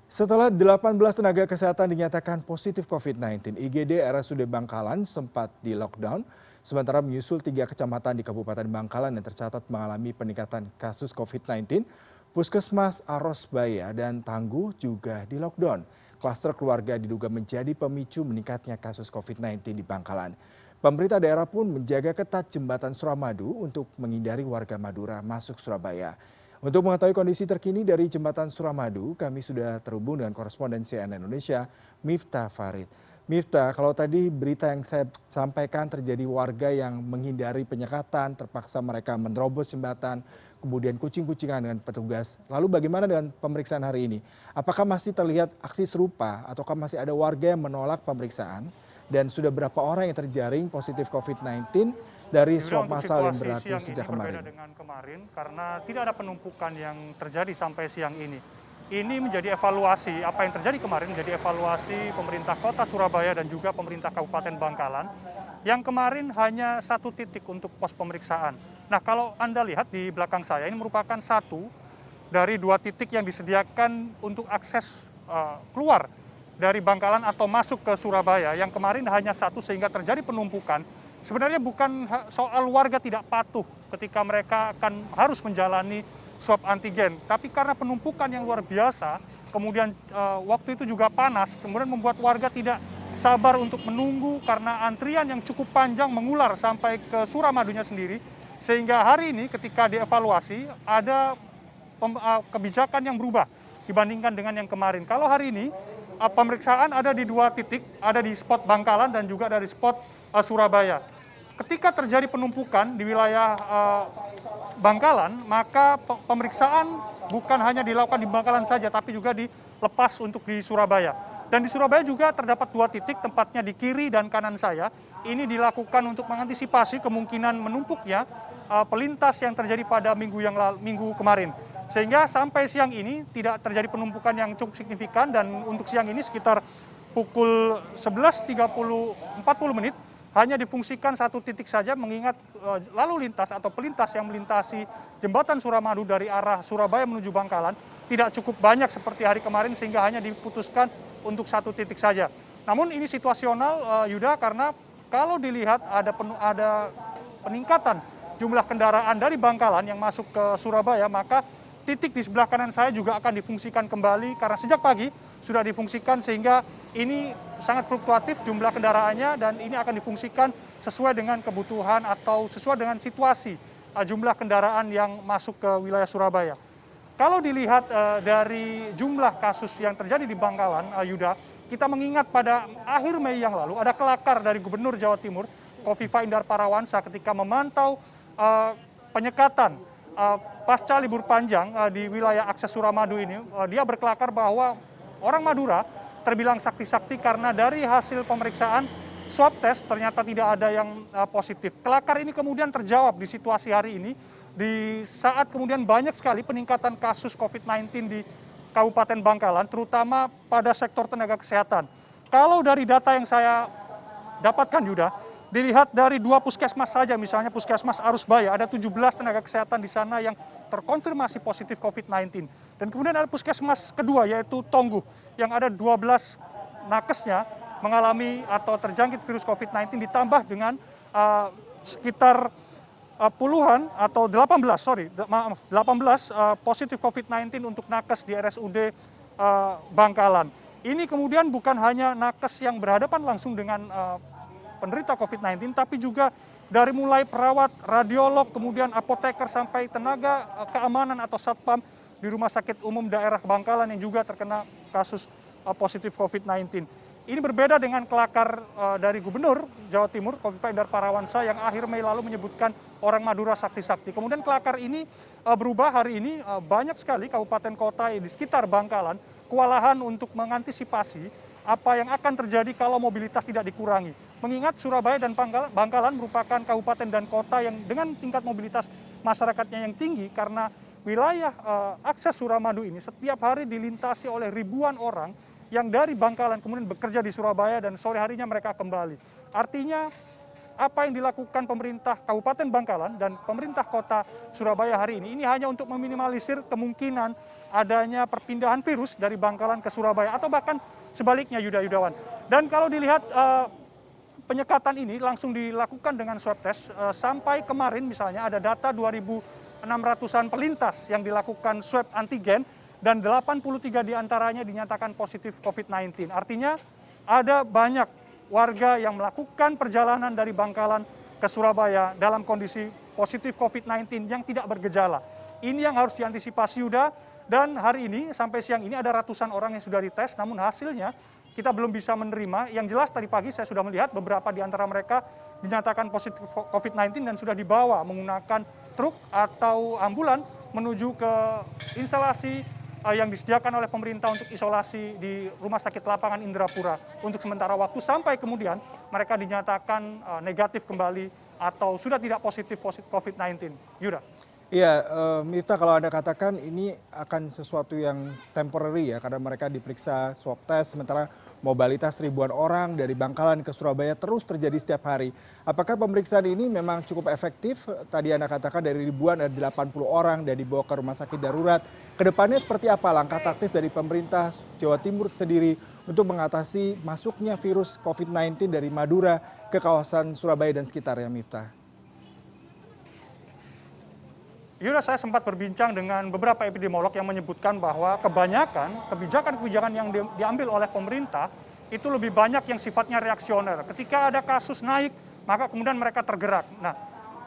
Setelah 18 tenaga kesehatan dinyatakan positif COVID-19, IGD RSUD Bangkalan sempat di lockdown, sementara menyusul 3 kecamatan di Kabupaten Bangkalan yang tercatat mengalami peningkatan kasus COVID-19, Puskesmas Arosbaya dan Tangguh juga di lockdown. Klaster keluarga diduga menjadi pemicu meningkatnya kasus COVID-19 di Bangkalan. Pemerintah daerah pun menjaga ketat jembatan Suramadu untuk menghindari warga Madura masuk Surabaya. Untuk mengetahui kondisi terkini dari Jembatan Suramadu, kami sudah terhubung dengan koresponden CNN Indonesia, Miftah Farid. Miftah, kalau tadi berita yang saya sampaikan terjadi warga yang menghindari penyekatan, terpaksa mereka menerobos jembatan, kemudian kucing-kucingan dengan petugas. Lalu bagaimana dengan pemeriksaan hari ini? Apakah masih terlihat aksi serupa ataukah masih ada warga yang menolak pemeriksaan? Dan sudah berapa orang yang terjaring positif COVID-19 dari Yuda, swab untuk massal yang situasi berlaku siang sejak ini berbeda kemarin? dengan kemarin karena tidak ada penumpukan yang terjadi sampai siang ini. Ini menjadi evaluasi, apa yang terjadi kemarin menjadi evaluasi pemerintah kota Surabaya dan juga pemerintah Kabupaten Bangkalan yang kemarin hanya satu titik untuk pos pemeriksaan. Nah, kalau Anda lihat di belakang saya ini merupakan satu dari dua titik yang disediakan untuk akses keluar dari Bangkalan atau masuk ke Surabaya yang kemarin hanya satu sehingga terjadi penumpukan. Sebenarnya bukan soal warga tidak patuh ketika mereka akan harus menjalani swab antigen, tapi karena penumpukan yang luar biasa, kemudian waktu itu juga panas, kemudian membuat warga tidak sabar untuk menunggu karena antrian yang cukup panjang mengular sampai ke Suramadunya sendiri, sehingga hari ini ketika dievaluasi ada kebijakan yang berubah dibandingkan dengan yang kemarin. Kalau hari ini pemeriksaan ada di dua titik, ada di spot Bangkalan dan juga dari spot Surabaya. Ketika terjadi penumpukan di wilayah Bangkalan, maka pemeriksaan bukan hanya dilakukan di Bangkalan saja, tapi juga dilepas untuk di Surabaya. Dan di Surabaya juga terdapat dua titik, tempatnya di kiri dan kanan saya. Ini dilakukan untuk mengantisipasi kemungkinan menumpuknya pelintas yang terjadi pada minggu kemarin. Sehingga sampai siang ini tidak terjadi penumpukan yang cukup signifikan dan untuk siang ini sekitar pukul 11.40 hanya difungsikan satu titik saja mengingat lalu lintas atau pelintas yang melintasi jembatan Suramadu dari arah Surabaya menuju Bangkalan tidak cukup banyak seperti hari kemarin sehingga hanya diputuskan untuk satu titik saja. Namun ini situasional Yuda, karena kalau dilihat ada peningkatan jumlah kendaraan dari Bangkalan yang masuk ke Surabaya, maka titik di sebelah kanan saya juga akan difungsikan kembali karena sejak pagi sudah difungsikan sehingga ini sangat fluktuatif jumlah kendaraannya dan ini akan difungsikan sesuai dengan kebutuhan atau sesuai dengan situasi jumlah kendaraan yang masuk ke wilayah Surabaya. Kalau dilihat dari jumlah kasus yang terjadi di Bangkalan, Yuda, kita mengingat pada akhir Mei yang lalu ada kelakar dari Gubernur Jawa Timur, Kofifa Indar Parawansa, ketika memantau penyekatan pasca libur panjang di wilayah akses Suramadu ini. Dia berkelakar bahwa orang Madura terbilang sakti-sakti karena dari hasil pemeriksaan swab test ternyata tidak ada yang positif. Kelakar ini kemudian terjawab di situasi hari ini, di saat kemudian banyak sekali peningkatan kasus COVID-19 di Kabupaten Bangkalan, terutama pada sektor tenaga kesehatan. Kalau dari data yang saya dapatkan Yuda, dilihat dari dua puskesmas saja, misalnya Puskesmas Arusbaya, ada 17 tenaga kesehatan di sana yang terkonfirmasi positif COVID-19. Dan kemudian ada puskesmas kedua yaitu Tongguh yang ada 12 nakesnya mengalami atau terjangkit virus COVID-19 ditambah dengan sekitar puluhan atau 18 positif COVID-19 untuk nakes di RSUD Bangkalan. Ini kemudian bukan hanya nakes yang berhadapan langsung dengan penderita COVID-19, tapi juga dari mulai perawat, radiolog, kemudian apoteker sampai tenaga keamanan atau satpam di Rumah Sakit Umum Daerah Bangkalan yang juga terkena kasus positif COVID-19. Ini berbeda dengan kelakar dari Gubernur Jawa Timur, Kofifa Indar Parawansa, yang akhir Mei lalu menyebutkan orang Madura sakti-sakti. Kemudian kelakar ini berubah hari ini, banyak sekali kabupaten kota di sekitar Bangkalan kewalahan untuk mengantisipasi apa yang akan terjadi kalau mobilitas tidak dikurangi. Mengingat Surabaya dan Bangkalan merupakan kabupaten dan kota yang dengan tingkat mobilitas masyarakatnya yang tinggi karena wilayah akses Suramadu ini setiap hari dilintasi oleh ribuan orang yang dari Bangkalan kemudian bekerja di Surabaya dan sore harinya mereka kembali. Artinya apa yang dilakukan pemerintah Kabupaten Bangkalan dan pemerintah Kota Surabaya hari ini hanya untuk meminimalisir kemungkinan adanya perpindahan virus dari Bangkalan ke Surabaya atau bahkan sebaliknya, Yudawan. Dan kalau dilihat penyekatan ini langsung dilakukan dengan swab test. Sampai kemarin misalnya ada data 2.600-an pelintas yang dilakukan swab antigen dan 83 diantaranya dinyatakan positif COVID-19. Artinya ada banyak warga yang melakukan perjalanan dari Bangkalan ke Surabaya dalam kondisi positif COVID-19 yang tidak bergejala. Ini yang harus diantisipasi, Yuda. Dan hari ini sampai siang ini ada ratusan orang yang sudah dites, namun hasilnya kita belum bisa menerima. Yang jelas tadi pagi saya sudah melihat beberapa di antara mereka dinyatakan positif COVID-19 dan sudah dibawa menggunakan truk atau ambulan menuju ke instalasi yang disediakan oleh pemerintah untuk isolasi di Rumah Sakit Lapangan Indrapura untuk sementara waktu sampai kemudian mereka dinyatakan negatif kembali atau sudah tidak positif COVID-19. Yuda. Iya, Miftah, kalau Anda katakan ini akan sesuatu yang temporary ya, karena mereka diperiksa swab test, sementara mobilitas ribuan orang dari Bangkalan ke Surabaya terus terjadi setiap hari. Apakah pemeriksaan ini memang cukup efektif? Tadi Anda katakan dari ribuan ada 80 orang dan dibawa ke rumah sakit darurat. Kedepannya seperti apa langkah taktis dari pemerintah Jawa Timur sendiri untuk mengatasi masuknya virus COVID-19 dari Madura ke kawasan Surabaya dan sekitarnya, Miftah? Yuda, saya sempat berbincang dengan beberapa epidemiolog yang menyebutkan bahwa kebanyakan kebijakan-kebijakan yang diambil oleh pemerintah itu lebih banyak yang sifatnya reaksioner. Ketika ada kasus naik, maka kemudian mereka tergerak. Nah,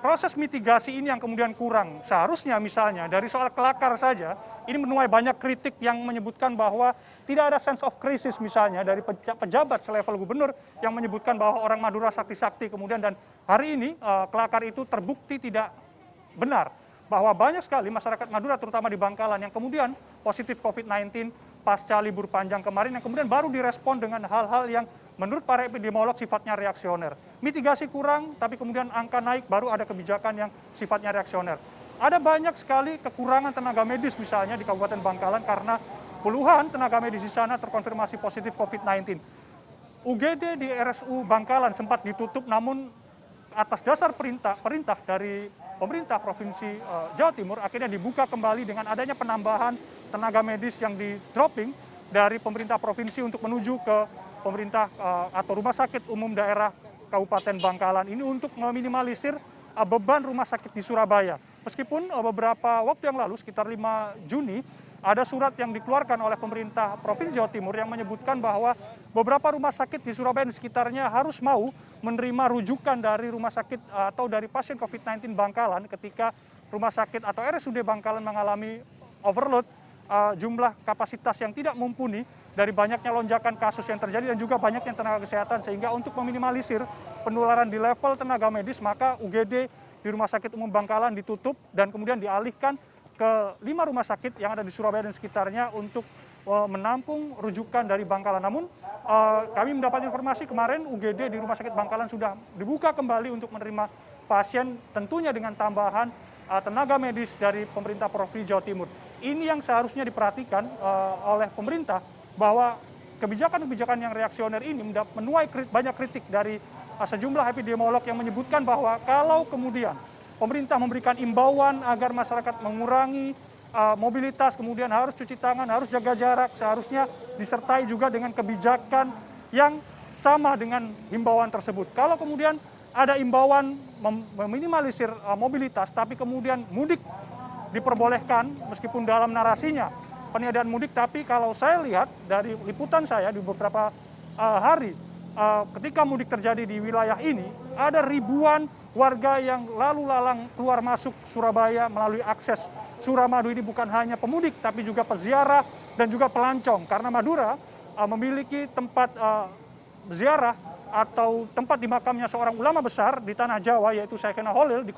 proses mitigasi ini yang kemudian kurang. Seharusnya misalnya dari soal kelakar saja, ini menuai banyak kritik yang menyebutkan bahwa tidak ada sense of crisis misalnya dari pejabat selevel gubernur yang menyebutkan bahwa orang Madura sakti-sakti kemudian, dan hari ini kelakar itu terbukti tidak benar. Bahwa banyak sekali masyarakat Madura terutama di Bangkalan yang kemudian positif COVID-19 pasca libur panjang kemarin yang kemudian baru direspon dengan hal-hal yang menurut para epidemiolog sifatnya reaksioner. Mitigasi kurang, tapi kemudian angka naik, baru ada kebijakan yang sifatnya reaksioner. Ada banyak sekali kekurangan tenaga medis misalnya di Kabupaten Bangkalan karena puluhan tenaga medis di sana terkonfirmasi positif COVID-19. UGD di RSU Bangkalan sempat ditutup, namun atas dasar perintah dari pemerintah Provinsi Jawa Timur akhirnya dibuka kembali dengan adanya penambahan tenaga medis yang di-dropping dari pemerintah provinsi untuk menuju ke pemerintah atau Rumah Sakit Umum Daerah Kabupaten Bangkalan ini untuk meminimalisir beban rumah sakit di Surabaya. Meskipun beberapa waktu yang lalu sekitar 5 Juni ada surat yang dikeluarkan oleh pemerintah Provinsi Jawa Timur yang menyebutkan bahwa beberapa rumah sakit di Surabaya dan sekitarnya harus mau menerima rujukan dari rumah sakit atau dari pasien COVID-19 Bangkalan ketika rumah sakit atau RSUD Bangkalan mengalami overload jumlah kapasitas yang tidak mumpuni dari banyaknya lonjakan kasus yang terjadi dan juga banyaknya tenaga kesehatan, sehingga untuk meminimalisir penularan di level tenaga medis maka UGD di Rumah Sakit Umum Bangkalan ditutup dan kemudian dialihkan ke 5 rumah sakit yang ada di Surabaya dan sekitarnya untuk menampung rujukan dari Bangkalan. Namun kami mendapat informasi kemarin UGD di Rumah Sakit Bangkalan sudah dibuka kembali untuk menerima pasien, tentunya dengan tambahan tenaga medis dari pemerintah Provinsi Jawa Timur. Ini yang seharusnya diperhatikan oleh pemerintah, bahwa kebijakan-kebijakan yang reaksioner ini menuai banyak kritik dari sejumlah epidemiolog yang menyebutkan bahwa kalau kemudian pemerintah memberikan imbauan agar masyarakat mengurangi mobilitas, kemudian harus cuci tangan, harus jaga jarak, seharusnya disertai juga dengan kebijakan yang sama dengan himbauan tersebut. Kalau kemudian ada imbauan meminimalisir mobilitas, tapi kemudian mudik diperbolehkan meskipun dalam narasinya peniadaan mudik, tapi kalau saya lihat dari liputan saya di beberapa hari ketika mudik terjadi di wilayah ini, ada ribuan warga yang lalu lalang keluar masuk Surabaya melalui akses Suramadu. Ini bukan hanya pemudik tapi juga peziarah dan juga pelancong, karena Madura memiliki tempat ziarah atau tempat dimakamnya seorang ulama besar di tanah Jawa, yaitu Syekhena Holil di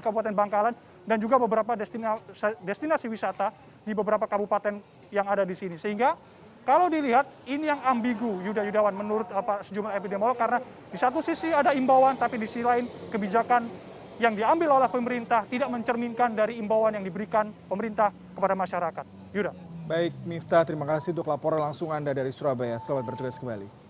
Kabupaten Bangkalan, dan juga beberapa destinasi wisata di beberapa kabupaten yang ada di sini. Sehingga kalau dilihat ini yang ambigu, Yudawan, menurut sejumlah epidemiolog, karena di satu sisi ada imbauan tapi di sisi lain kebijakan yang diambil oleh pemerintah tidak mencerminkan dari imbauan yang diberikan pemerintah kepada masyarakat. Yuda. Baik, Miftah, terima kasih untuk laporan langsung Anda dari Surabaya. Selamat bertugas kembali.